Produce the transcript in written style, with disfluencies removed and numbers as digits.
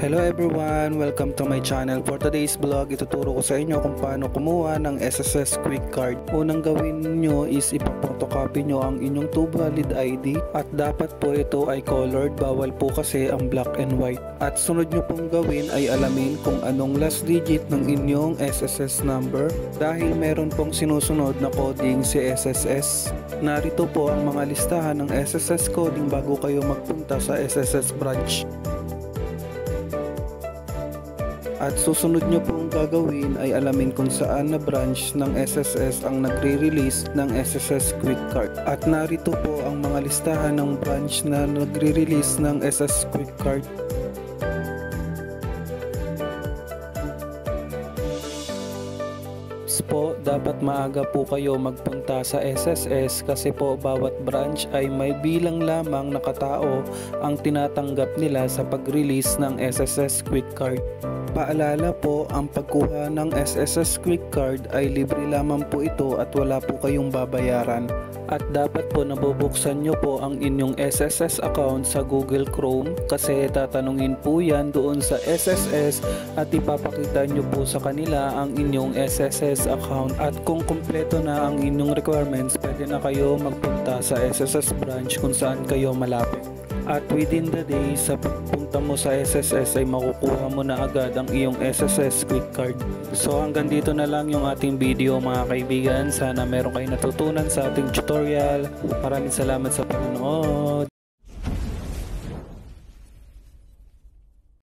Hello everyone! Welcome to my channel. For today's vlog, ituturo ko sa inyo kung paano kumuha ng SSS Quick Card. Unang gawin nyo is ipapotocopy nyo ang inyong 2 valid ID at dapat po ito ay colored, bawal po kasi ang black and white. At sunod nyo pong gawin ay alamin kung anong last digit ng inyong SSS number dahil meron pong sinusunod na coding si SSS. Narito po ang mga listahan ng SSS coding bago kayo magpunta sa SSS branch. At susunod nyo pong gagawin ay alamin kung saan na branch ng SSS ang nagre-release ng SSS Quick Card. At narito po ang mga listahan ng branch na nagre-release ng SSS Quick Card. Po, dapat maaga po kayo magpunta sa SSS kasi po bawat branch ay may bilang lamang na katao ang tinatanggap nila sa pag-release ng SSS Quick Card. Paalala po, ang pagkuha ng SSS Quick Card ay libre lamang po ito at wala po kayong babayaran. At dapat po nabubuksan nyo po ang inyong SSS account sa Google Chrome kasi tatanungin po yan doon sa SSS at ipapakita nyo po sa kanila ang inyong SSS account. At kung kumpleto na ang inyong requirements, pwede na kayo magpunta sa SSS branch kung saan kayo malapit. At within the day, sa pagpunta mo sa SSS ay makukuha mo na agad ang iyong SSS Quick Card. So hanggang dito na lang yung ating video mga kaibigan. Sana meron kayong natutunan sa ating tutorial. Maraming salamat sa panonood.